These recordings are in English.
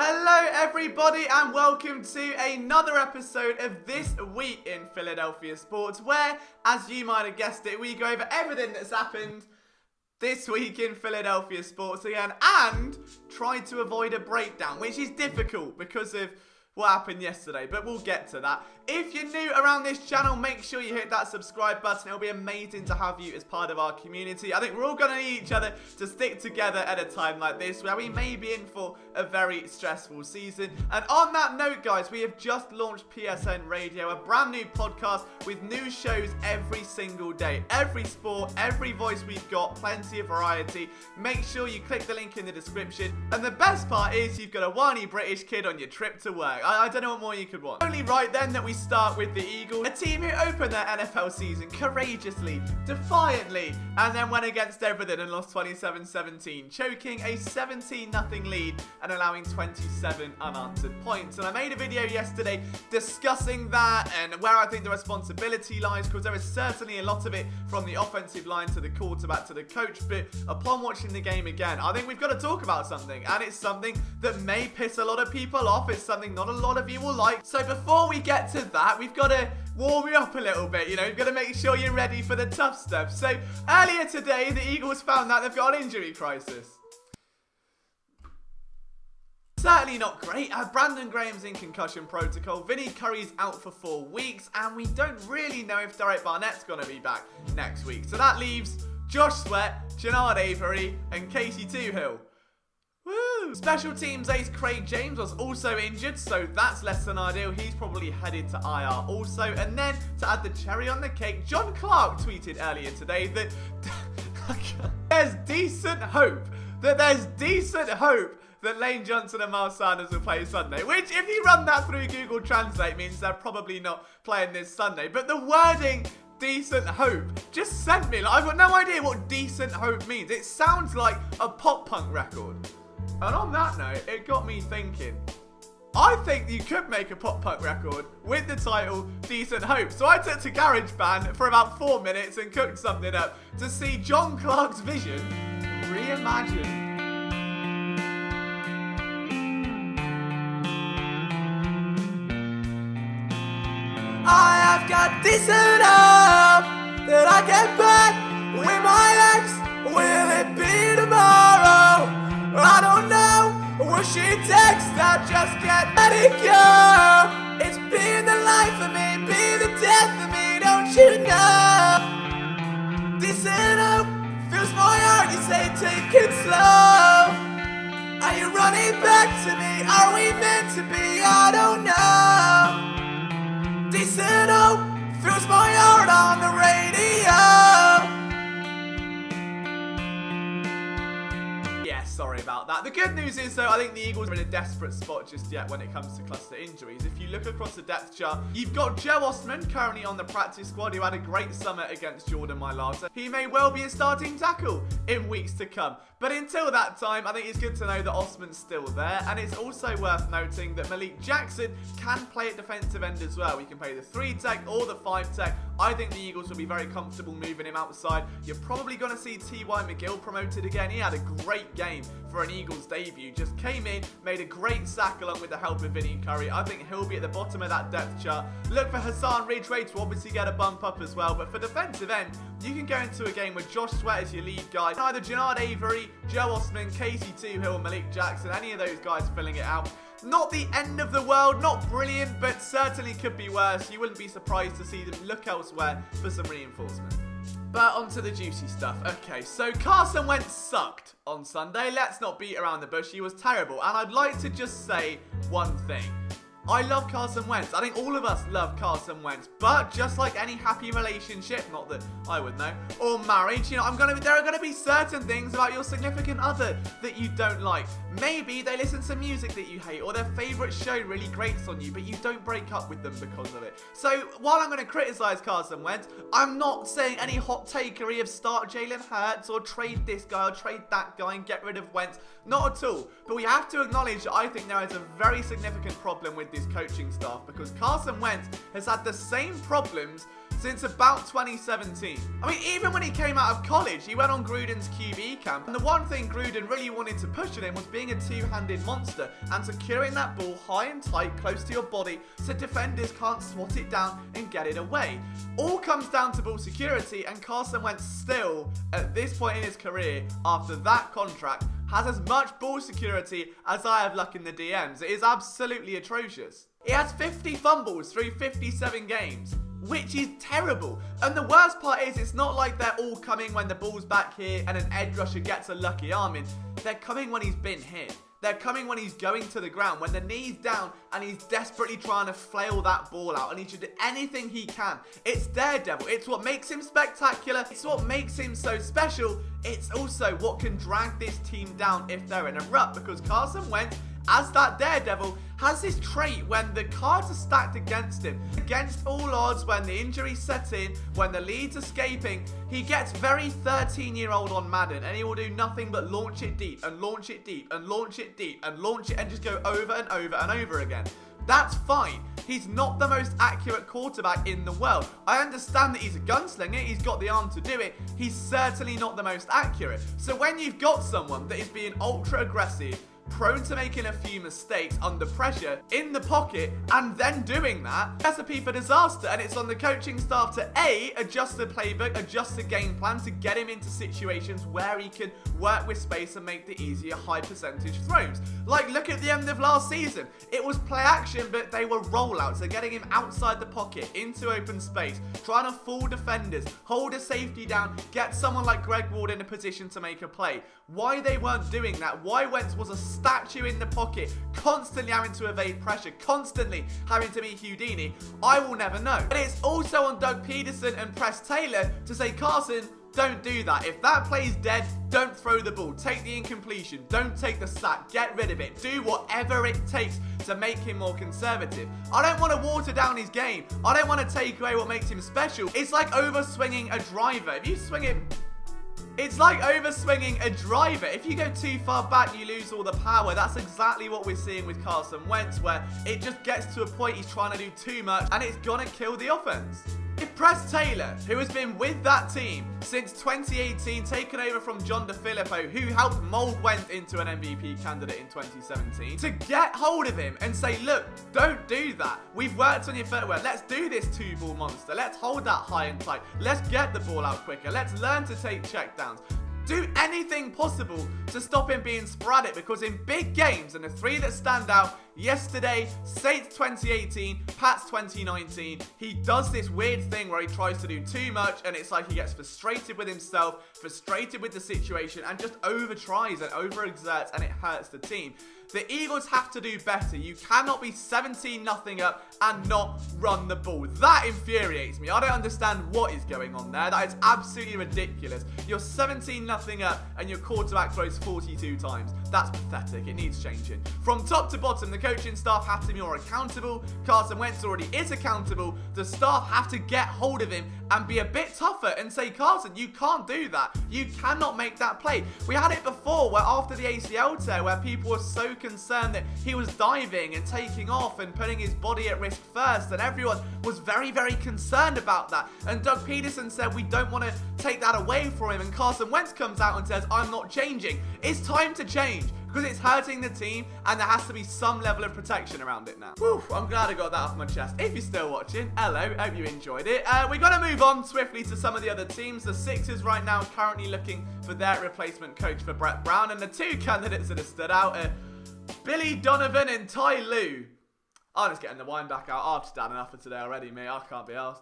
Hello everybody and welcome to another episode of This Week in Philadelphia Sports, where, as you might have guessed it, we go over everything that's happened this week in Philadelphia sports again and try to avoid a breakdown, which is difficult because of what happened yesterday, but we'll get to that. If you're new around this channel, make sure you hit that subscribe button. It'll be amazing to have you as part of our community. I think we're all going to need each other to stick together at a time like this, where we may be in for a very stressful season. And on that note, guys, we have just launched PSN Radio, a brand new podcast with new shows every single day. Every sport, every voice we've got, plenty of variety. Make sure you click the link in the description. And the best part is you've got a whiny British kid on your trip to work. I don't know what more you could want. Only right then that we start with the Eagles, a team who opened their NFL season courageously, defiantly, and then went against everything and lost 27-17, choking a 17-0 lead and allowing 27 unanswered points. And I made a video yesterday discussing that and where I think the responsibility lies, because there is certainly a lot of it from the offensive line to the quarterback to the coach. But upon watching the game again, I think we've got to talk about something, and it's something that may piss a lot of people off. It's something not a lot of you will like. So before we get to that, we've got to warm you up a little bit, you know, you've got to make sure you're ready for the tough stuff. So earlier today, the Eagles found out they've got an injury crisis. Certainly not great. Brandon Graham's in concussion protocol, Vinny Curry's out for 4 weeks, and we don't really know if Derek Barnett's going to be back next week. So that leaves Josh Sweat, Jannard Avery, and Casey Toohill. Woo! Special teams ace Craig James was also injured, so that's less than ideal. He's probably headed to IR also. And then, to add the cherry on the cake, John Clark tweeted earlier today that there's decent hope that Lane Johnson and Miles Sanders will play Sunday. Which, if you run that through Google Translate, means they're probably not playing this Sunday. But the wording decent hope just sent me, like, I've got no idea what decent hope means. It sounds like a pop punk record. And on that note, it got me thinking, I think you could make a pop punk record with the title Decent Hope. So I took to GarageBand for about 4 minutes and cooked something up to see John Clark's vision reimagined. I have got decent hope that I get back with my ex. Will it be tomorrow? I don't know. Will she text? I just can't let it go. It's been the life of me, be the death of me, don't you know? Decent hope fills my heart. You say take it slow. Are you running back to me? Are we meant to be? I don't know. Decent hope fills my heart on the radio. Yeah, sorry about that. The good news is, though, I think the Eagles are in a desperate spot just yet when it comes to cluster injuries. If you look across the depth chart, you've got Joe Osman currently on the practice squad, who had a great summer against Jordan Mailata. He may well be a starting tackle in weeks to come. But until that time, I think it's good to know that Osman's still there. And it's also worth noting that Malik Jackson can play at defensive end as well. He can play the 3-tech or the 5-tech. I think the Eagles will be very comfortable moving him outside. You're probably going to see T.Y. McGill promoted again. He had a great game for an Eagles debut. Just came in, made a great sack along with the help of Vinny Curry. I think he'll be at the bottom of that depth chart. Look for Hassan Ridgway to obviously get a bump up as well. But for defensive end, you can go into a game with Josh Sweat as your lead guy. Either Jannard Avery, Joe Osman, Casey Toohill, Malik Jackson, any of those guys filling it out. Not the end of the world, not brilliant, but certainly could be worse. You wouldn't be surprised to see them look elsewhere for some reinforcement. But onto the juicy stuff. Okay, so Carson Wentz sucked on Sunday. Let's not beat around the bush. He was terrible. And I'd like to just say one thing. I love Carson Wentz. I think all of us love Carson Wentz. But just like any happy relationship, not that I would know, or marriage, you know, there are going to be certain things about your significant other that you don't like. Maybe they listen to music that you hate, or their favourite show really grates on you, but you don't break up with them because of it. So while I'm going to criticise Carson Wentz, I'm not saying any hot takery of start Jalen Hurts or trade this guy or trade that guy and get rid of Wentz. Not at all. But we have to acknowledge that I think there is a very significant problem with this coaching staff, because Carson Wentz has had the same problems since about 2017. I mean, even when he came out of college, he went on Gruden's QB camp, and the one thing Gruden really wanted to push at him was being a two-handed monster and securing that ball high and tight close to your body so defenders can't swat it down and get it away. All comes down to ball security, and Carson Wentz still, at this point in his career, after that contract, has as much ball security as I have luck in the DMs. It is absolutely atrocious. He has 50 fumbles through 57 games, which is terrible. And the worst part is, it's not like they're all coming when the ball's back here and an edge rusher gets a lucky arm in. They're coming when he's been hit. They're coming when he's going to the ground, when the knee's down and he's desperately trying to flail that ball out, and he should do anything he can. It's daredevil. It's what makes him spectacular. It's what makes him so special. It's also what can drag this team down if they're in a rut, because Carson Wentz, as that daredevil, has this trait when the cards are stacked against him, against all odds, when the injuries set in, when the lead's escaping, he gets very 13-year-old on Madden, and he will do nothing but launch it deep and launch it deep and launch it deep and launch it and just go over and over and over again. That's fine. He's not the most accurate quarterback in the world. I understand that he's a gunslinger, he's got the arm to do it. He's certainly not the most accurate. So when you've got someone that is being ultra aggressive, prone to making a few mistakes under pressure in the pocket, and then doing that, recipe for disaster. And it's on the coaching staff to A, adjust the playbook, adjust the game plan to get him into situations where he can work with space and make the easier high percentage throws. Like, look at the end of last season. It was play action, but they were rollouts. They're getting him outside the pocket, into open space, trying to fool defenders, hold a safety down, get someone like Greg Ward in a position to make a play. Why they weren't doing that, why Wentz was a statue in the pocket, constantly having to evade pressure, constantly having to be Houdini, I will never know. But it's also on Doug Peterson and Press Taylor to say, Carson, don't do that. If that play's dead, don't throw the ball. Take the incompletion. Don't take the sack. Get rid of it. Do whatever it takes to make him more conservative. I don't want to water down his game. I don't want to take away what makes him special. It's like overswinging a driver. If you swing it... It's like overswinging a driver. If you go too far back, you lose all the power. That's exactly what we're seeing with Carson Wentz, where it just gets to a point he's trying to do too much, and it's gonna kill the offense. If Press Taylor, who has been with that team since 2018, taken over from John DeFilippo, who helped mold Wentz into an MVP candidate in 2017, to get hold of him and say, look, don't do that. We've worked on your footwork. Let's do this two-ball monster. Let's hold that high and tight. Let's get the ball out quicker. Let's learn to take checkdowns. Do anything possible to stop him being sporadic, because in big games, and the three that stand out, yesterday, Saints 2018, Pats 2019, he does this weird thing where he tries to do too much, and it's like he gets frustrated with himself, frustrated with the situation, and just over-tries and overexerts, and it hurts the team. The Eagles have to do better. You cannot be 17-0 up and not run the ball. That infuriates me. I don't understand what is going on there. That is absolutely ridiculous. You're 17-0 up and your quarterback throws 42 times. That's pathetic. It needs changing. From top to bottom, the coaching staff have to be more accountable. Carson Wentz already is accountable. The staff have to get hold of him and be a bit tougher and say, Carson, you can't do that. You cannot make that play. We had it before where after the ACL tear, where people were so concerned that he was diving and taking off and putting his body at risk first, and everyone was very, very concerned about that. And Doug Peterson said, we don't want to take that away from him. And Carson Wentz comes out and says, I'm not changing. It's time to change, because it's hurting the team and there has to be some level of protection around it now. Whew, I'm glad I got that off my chest. If you're still watching, hello, hope you enjoyed it. We're going to move on swiftly to some of the other teams. The Sixers right now currently looking for their replacement coach for Brett Brown, and the two candidates that have stood out are Billy Donovan and Ty Lue. I'm just getting the wine back out. I've just had enough for today already, mate. I can't be arsed.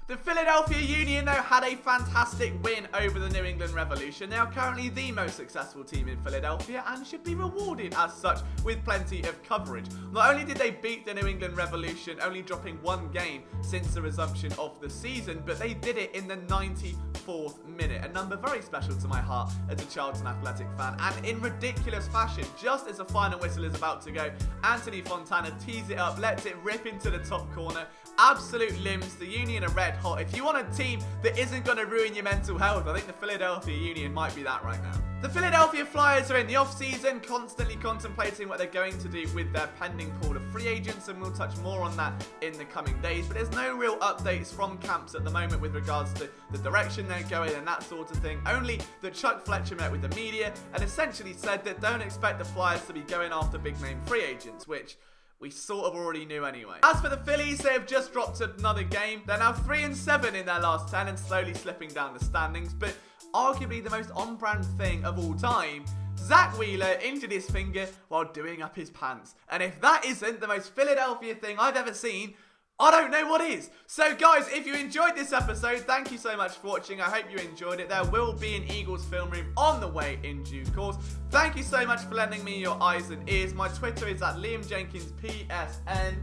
The Philadelphia Union, though, had a fantastic win over the New England Revolution. They are currently the most successful team in Philadelphia and should be rewarded as such with plenty of coverage. Not only did they beat the New England Revolution, only dropping one game since the resumption of the season, but they did it in the 94th minute. A number very special to my heart as a Charlton Athletic fan. And in ridiculous fashion, just as the final whistle is about to go, Anthony Fontana tees it up, lets it rip into the top corner. Absolute limbs. The Union are red red hot. If you want a team that isn't going to ruin your mental health, I think the Philadelphia Union might be that right now. The Philadelphia Flyers are in the off-season, constantly contemplating what they're going to do with their pending pool of free agents, and we'll touch more on that in the coming days. But there's no real updates from camps at the moment with regards to the direction they're going and that sort of thing. Only that Chuck Fletcher met with the media and essentially said that don't expect the Flyers to be going after big-name free agents, which we sort of already knew anyway. As for the Phillies, they have just dropped another game. They're now 3-7 in their last 10 and slowly slipping down the standings, but arguably the most on-brand thing of all time, Zach Wheeler injured his finger while doing up his pants. And if that isn't the most Philadelphia thing I've ever seen, I don't know what is. So guys, if you enjoyed this episode, thank you so much for watching. I hope you enjoyed it. There will be an Eagles film room on the way in due course. Thank you so much for lending me your eyes and ears. My Twitter is @LiamJenkinsPSN.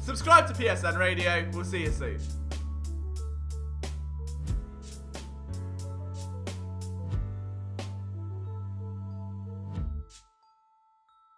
Subscribe to PSN Radio. We'll see you soon.